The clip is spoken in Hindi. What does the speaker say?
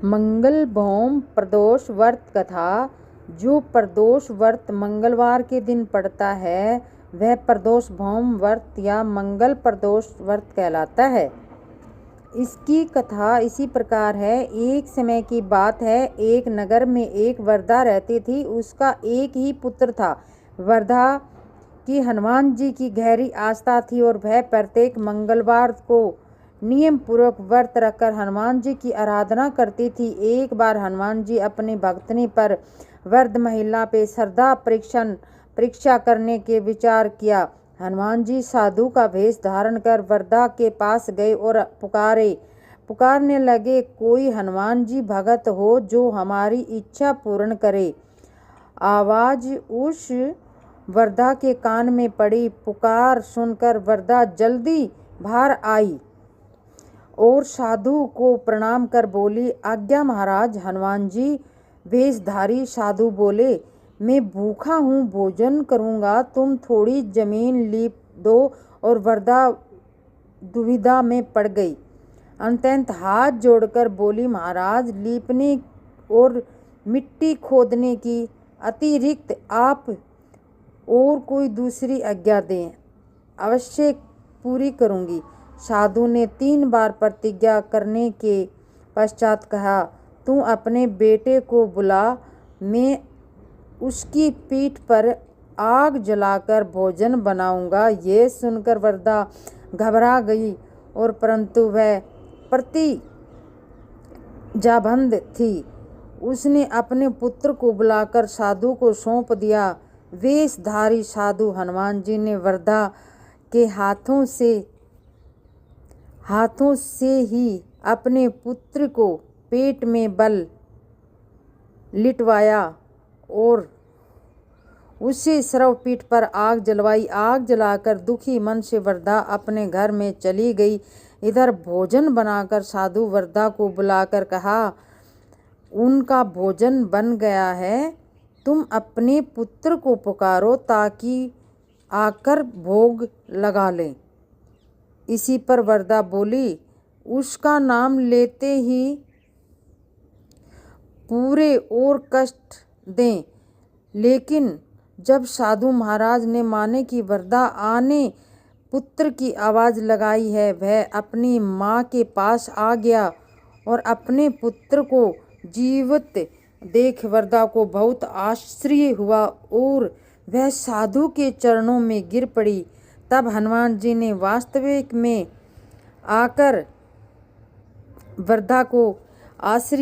मंगल भौम प्रदोष व्रत कथा। जो प्रदोष व्रत मंगलवार के दिन पड़ता है वह प्रदोष भौम व्रत या मंगल प्रदोष व्रत कहलाता है। इसकी कथा इसी प्रकार है। एक समय की बात है, एक नगर में एक वृद्धा रहती थी। उसका एक ही पुत्र था। वृद्धा की हनुमान जी की गहरी आस्था थी और वह प्रत्येक मंगलवार को नियम पूर्वक व्रत रखकर हनुमान जी की आराधना करती थी। एक बार हनुमान जी अपनी भक्तनी पर वृद्ध महिला पे श्रद्धा परीक्षा करने के विचार किया। हनुमान जी साधु का वेश धारण कर वृद्धा के पास गए और पुकारने लगे, कोई हनुमान जी भगत हो जो हमारी इच्छा पूर्ण करे। आवाज उस वृद्धा के कान में पड़ी। पुकार सुनकर वृद्धा जल्दी बाहर आई और साधु को प्रणाम कर बोली, आज्ञा महाराज। हनुमान जी वेशधारी साधु बोले, मैं भूखा हूँ, भोजन करूँगा, तुम थोड़ी जमीन लीप दो। और वृद्धा दुविधा में पड़ गई। अंततः हाथ जोड़कर बोली, महाराज, लीपने और मिट्टी खोदने की अतिरिक्त आप और कोई दूसरी आज्ञा दें, अवश्य पूरी करूँगी। साधु ने 3 बार प्रतिज्ञा करने के पश्चात कहा, तू अपने बेटे को बुला, मैं उसकी पीठ पर आग जलाकर भोजन बनाऊंगा। ये सुनकर वृद्धा घबरा गई और परंतु वह प्रतिज्ञाबद्ध थी। उसने अपने पुत्र को बुलाकर साधु को सौंप दिया। वेशधारी साधु हनुमान जी ने वृद्धा के हाथों से ही अपने पुत्र को पेट में बल लिटवाया और उसे श्रवपीठ पर आग जलवाई। आग जलाकर दुखी मन से वृद्धा अपने घर में चली गई। इधर भोजन बनाकर साधु वृद्धा को बुलाकर कहा, उनका भोजन बन गया है, तुम अपने पुत्र को पुकारो ताकि आकर भोग लगा लें। इसी पर वृद्धा बोली, उसका नाम लेते ही पूरे और कष्ट दें। लेकिन जब साधु महाराज ने माने कि वृद्धा आने पुत्र की आवाज़ लगाई है, वह अपनी माँ के पास आ गया और अपने पुत्र को जीवित देख वृद्धा को बहुत आश्चर्य हुआ और वह साधु के चरणों में गिर पड़ी। तब हनुमान जी ने वास्तविक में आकर वृद्धा को आश्रय